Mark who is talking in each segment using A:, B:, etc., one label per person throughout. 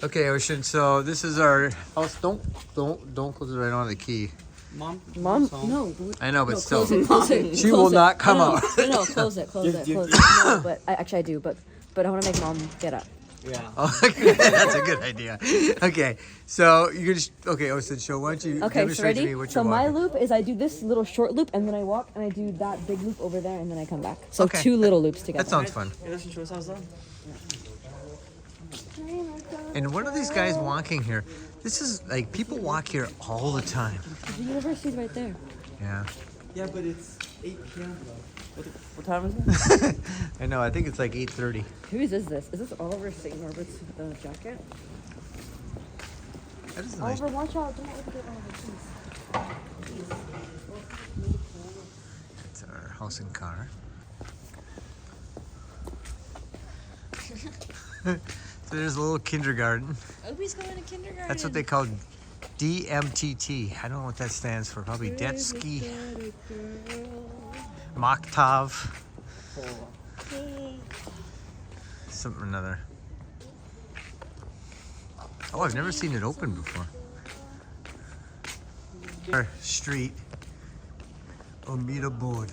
A: Okay, Ocean. So this is our house. Don't close it right on the key.
B: Mom,
C: No.
A: I know, but
C: No,
A: still,
C: close it.
A: she will not come out.
C: No, close it. No, but I do. But I want to make mom get up.
B: yeah.
A: Oh, okay, that's a good idea. Okay, so you just Ocean. So why don't you
C: Okay, so
A: demonstrate to
C: ready?
A: me what
C: So
A: you're
C: my
A: walking?
C: loop is I do this little short loop and then I walk and I do that big loop over there and then I come back. So
A: Okay.
C: 2 little loops together.
A: That sounds fun.
B: Hey, listen, show us how it's done.
A: And what are these guys walking here? This is like people walk here all the time.
C: The university's right there.
A: Yeah.
B: Yeah, but it's 8 p.m. What time is it?
A: I know. I think it's like 8:30.
C: Whose is this? Is this Oliver St. Norbert's jacket?
A: That is a nice.
C: Oliver, watch out. Don't open it, Oliver, please.
A: It's our house and car. So there's a little kindergarten.
C: Obi's going to kindergarten.
A: That's what they call DMTT. I don't know what that stands for. Probably Detsky Maktav. Something or another. Oh, I've never seen it open before. Our street. Amita board.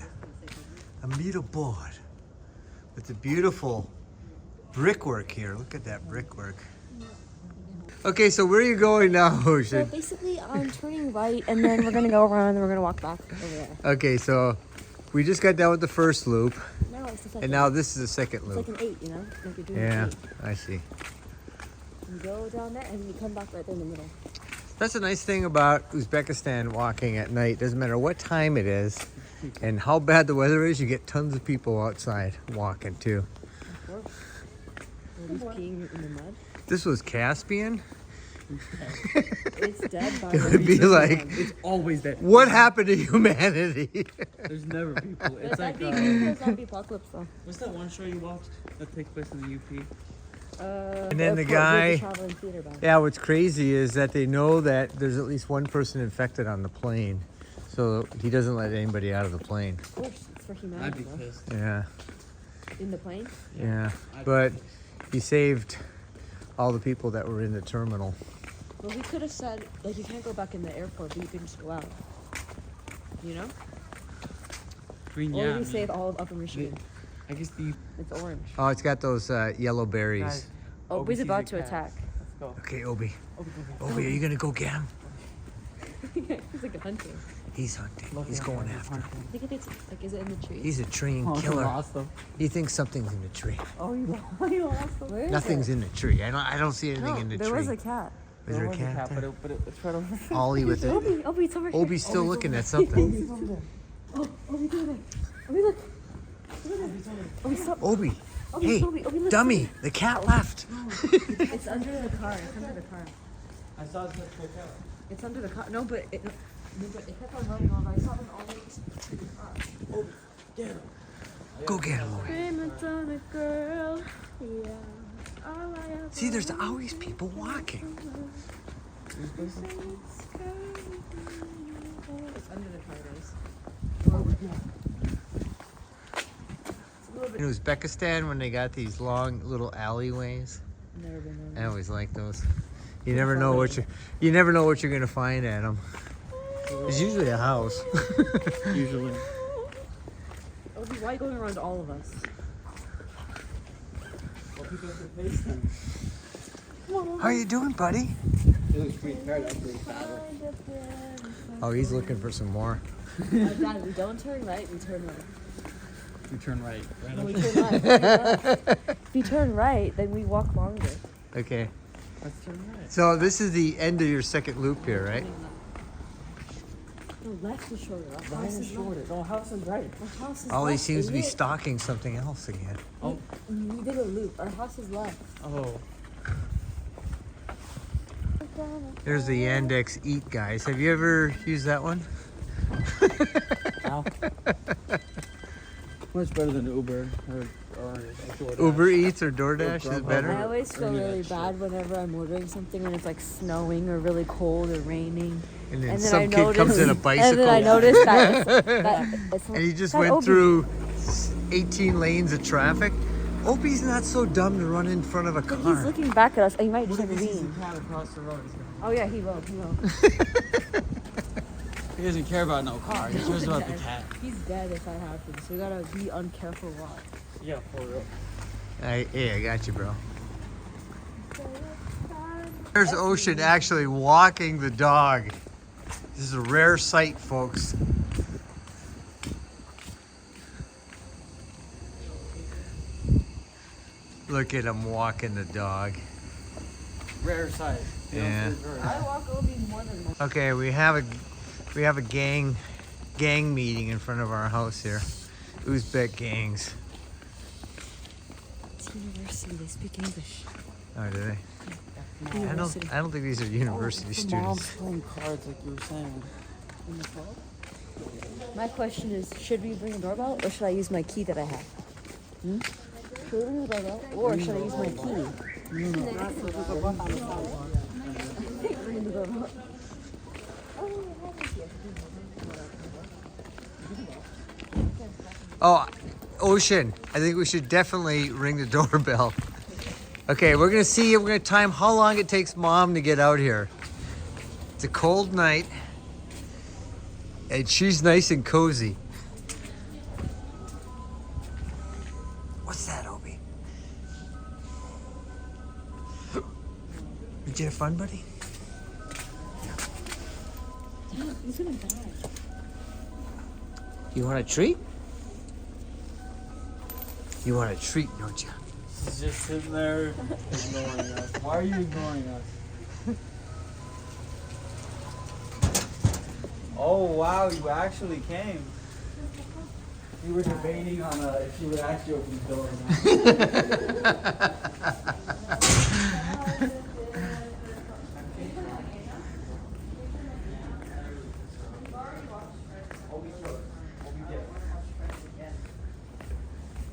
A: With the beautiful brickwork here. Look at that brickwork. Okay, so where are you going now,
C: So
A: Ocean?
C: basically, I'm turning right, and then we're gonna go around, and then we're gonna walk back over there.
A: Okay, so we just got done with the first loop,
C: No, it's the second.
A: and now this is the second
C: it's
A: loop.
C: like an 8, you know? Like you're doing
A: Yeah,
C: an 8.
A: I see.
C: You go down there, and then you come back right there in the middle.
A: That's a nice thing about Uzbekistan walking at night. Doesn't matter what time it is and how bad the weather is, you get tons of people outside walking too.
C: Nobody's peeing in the mud.
A: This was Caspian.
C: It's dead by
A: It would be like,
B: It's always that.
A: what happened to humanity?
B: There's never people. It's like,
C: That'd be good for zombie apocalypse, though.
B: what's that one show you watched that takes place in the UP?
A: And then the
C: Airport,
A: guy-
C: the traveling theater band.
A: Yeah, what's crazy is that they know that there's at least one person infected on the plane. So he doesn't let anybody out of the plane.
C: Of course, it's for
B: I'd
C: humanity,
B: be
C: though.
B: pissed.
A: Yeah,
C: In the plane?
A: yeah. But he saved all the people that were in the terminal.
C: Well, we could have said, like, you can't go back in the airport, but you can just go out. You know?
B: I mean,
C: Or
B: yeah.
C: we save all of Upper Michigan.
B: I guess the
C: It's orange.
A: Oh, it's got those yellow berries.
B: guys.
C: Oh,
B: Obi
C: he's
B: sees
C: about
B: a
C: to
B: cat.
C: attack.
B: Let's go.
A: Okay, Obi.
B: Obi, go, go.
A: Obi, are you gonna go get him?
C: He's like hunting.
A: He's hunting.
B: Look
A: He's
B: at
A: going
B: him.
A: after him.
C: I think it's, like, is it in the tree?
A: He's a trained
B: Oh,
A: killer.
B: lost them.
A: He thinks something's in the tree.
B: Oh, you lost them.
C: Where is
A: Nothing's
C: it?
A: in the tree. I don't see anything
C: No,
A: in the
C: there
A: tree.
C: was a cat.
A: Was there a cat there?
B: But it's right over.
A: Ollie with it.
C: Obi, it's over here.
A: Obi's still looking at something.
C: Oh, Obi, do it. Obi, look. Obi, stop.
A: Obi,
C: Obi,
A: hey,
C: Obi, look.
A: dummy, the cat left.
C: It's under the car. It's under the car.
B: I saw it choke out.
C: It's under the car. No, but it kept on running over. I saw them all to the car.
A: Go get him, Obi.
C: Prima donna girl. Yeah. All I ever
A: See, there's always people walking.
C: It's under the car, guys.
A: In Uzbekistan, when they got these long little alleyways,
C: Never been there.
A: I always like those. You never know what you're gonna find at them. It's usually a house.
B: Usually.
C: Obi, why are you going around all of us?
B: Well, people have to face them.
A: How you doing, buddy?
B: It looks pretty hard after a battle.
A: Oh, he's looking for some more.
C: Dad, we don't turn right, we turn left.
B: You turn right. Right
C: No,
B: up.
C: we turn left. we turn left. If you turn right, then we walk longer.
A: Okay.
B: Let's turn right.
A: So this is the end of your second loop here, right?
C: No, left is shorter. Our
B: Mine
C: house
B: is
C: is
B: shorter.
C: left.
B: No, house is right.
C: Our house is
A: Ollie
C: left,
A: seems to be
C: idiot.
A: stalking something else again.
B: Oh.
C: We did a loop. Our house is left.
B: Oh.
A: There's the Yandex Eat, guys. Have you ever used that one?
B: Ow. Much better than Uber or DoorDash.
A: Uber Eats or DoorDash is
B: Grubhub.
C: I
A: better?
C: always feel
B: Or
C: really
B: that
C: bad whenever I'm ordering something and it's like snowing or really cold or raining.
A: And then
C: And then
A: some
C: I
A: kid comes in a
C: noticed- And then I
A: bicycle
C: noticed that it's
A: and he just
C: that
A: went
C: Obi-
A: through 18 lanes of traffic Opie's not so dumb to run in front of a
C: But he's
A: car.
C: looking back at us. He might just have a
B: Because he's
C: beam.
B: a cat across the road.
C: Oh yeah, he will. He will.
B: He doesn't care about no car. He cares about the cat.
C: He's dead if I have to. So we gotta be uncareful walk.
B: Yeah, for real.
A: Hey, I got you, bro. There's Ocean actually walking the dog. This is a rare sight, folks. Look at him walking the dog.
B: Rare sight.
A: Yeah.
C: I walk Obi more than once.
A: Okay, we have a gang meeting in front of our house here. Uzbek gangs.
C: It's university. They speak English.
A: Oh, do they?
C: University.
A: I don't think these are university students.
B: Playing cards like you were saying.
C: In the fall? My question is, should we bring a doorbell or should I use my key that I have? Should we bring a doorbell or should I use my key? Bring the doorbell.
A: Oh, Ocean, I think we should definitely ring the doorbell. Okay, we're gonna time how long it takes Mom to get out here. It's a cold night, and she's nice and cozy. What's that, Obi? Did you have fun, buddy?
C: He's gonna die.
A: You want a treat? You want a treat, don't you?
B: He's just sitting there ignoring us. Why are you ignoring us? Oh wow, you actually came. You were debating on if she would actually open the door or not.